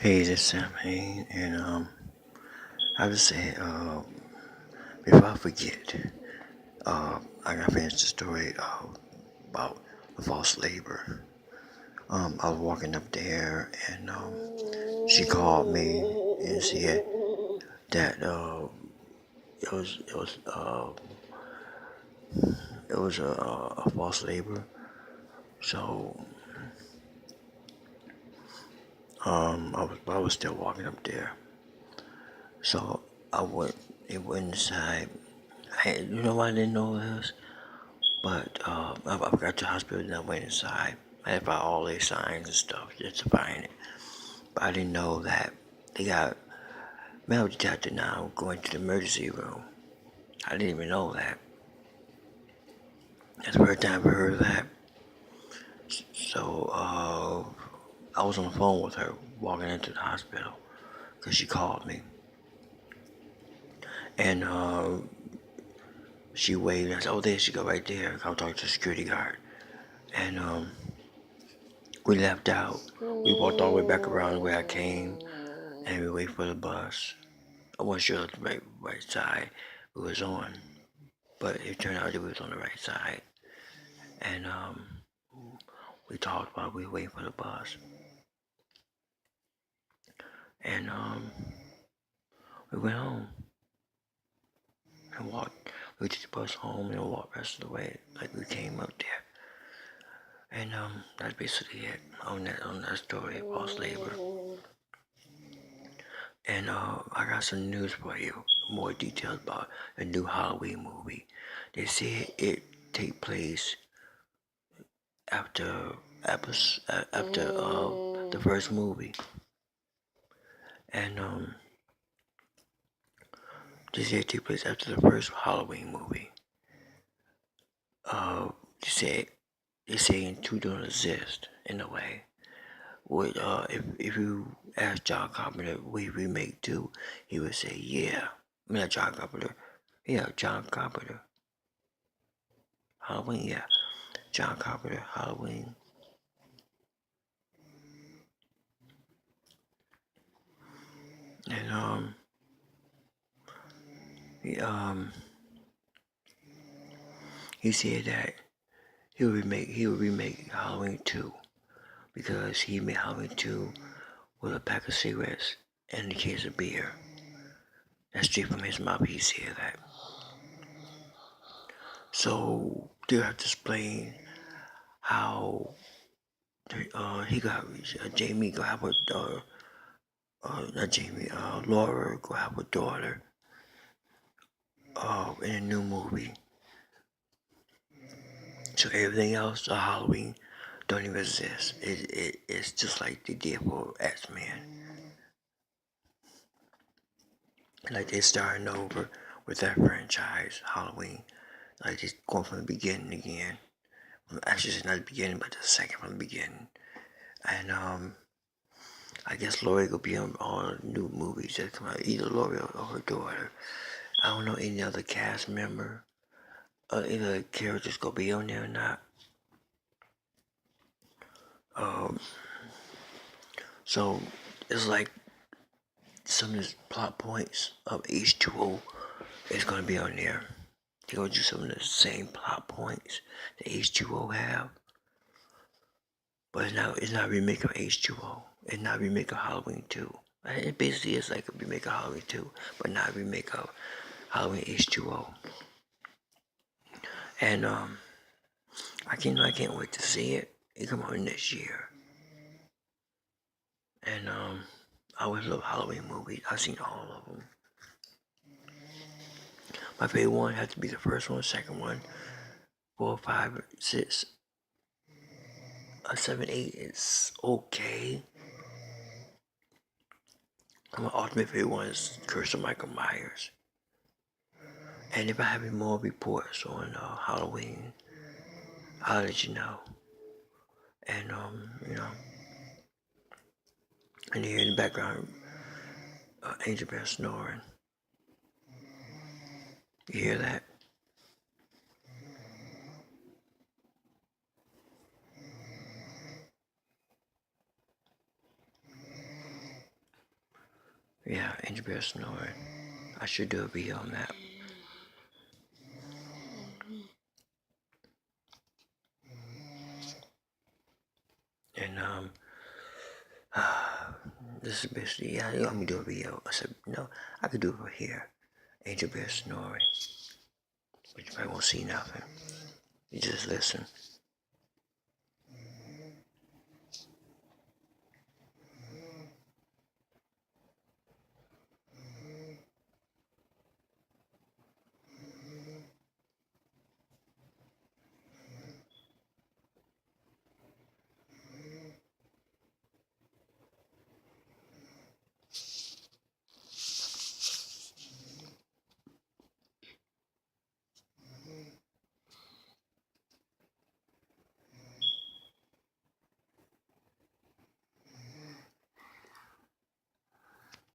Hey, this is Sam Hain, and I would say, before I forget, I gotta finish the story about the false labor. I was walking up there, and she called me and said that it was it was it was a false labor. So I was still walking up there. So I went it went inside. You know why I didn't know this? But I got to the hospital and I went inside. I had to find all their signs and stuff just to find it. But I didn't know that they got metal detector now going to the emergency room. I didn't even know that. That's the first time I heard of that. So I was on the phone with her walking into the hospital because she called me. And she waved. I said, "Oh, there she go right there." I'll talk to the security guard. And we left out. We walked all the way back around the way I came. And we wait for the bus. I wasn't sure the right side we was on, but it turned out that we was on the right side. And we talked while we were waiting for the bus. And we went home and walked. We took the bus home and walked the rest of the way like we came up there. And that's basically it on that story of false labor. And I got some news for you, more details about the new Halloween movie. They said it take place after the first movie, and they said it take place after the first Halloween movie. They said two don't exist in a way. Would if you ask John Carpenter, we remake two, he would say yeah. I mean not John Carpenter, yeah, John Carpenter. Halloween, yeah, John Carpenter, Halloween. And he he said that he would remake Halloween 2 because he made Halloween 2 with a pack of cigarettes and a case of beer. That's straight from his mouth. He said that. So they have to explain how he got Jamie go have a not Jamie, Laura go have a daughter in a new movie. So everything else, Halloween, don't even exist. It's just like they did for X-Men. Like they're starting over with that franchise, Halloween. Like just going from the beginning again. Actually, it's not the beginning, but the second from the beginning. And I guess Lori will be on all the new movies that come out. Either Lori or her daughter. I don't know any other cast member. Either characters gonna be on there or not. Um, so it's like some of the plot points of H2O is gonna be on there. They're gonna do some of the same plot points that H2O have. But it's not a remake of H2O. It's not a remake of Halloween 2. It basically is like a remake of Halloween 2, but not a remake of Halloween H2O. And I can't wait to see it. It come out next year. And I always love Halloween movies. I've seen all of them. My favorite one has to be the first one, second one, 4, 5, 6, 7, 8 is okay. My ultimate favorite one is Curse of Michael Myers. And if I have any more reports on Halloween, I'll let you know. And and here in the background, Angel Bear snoring. You hear that? Yeah, Angel Bear Snoring. I should do a video on that. And this is basically, yeah, you want me to do a video. I said, no, I could do it right here. Angel Bear Snoring. But you probably won't see nothing. You just listen.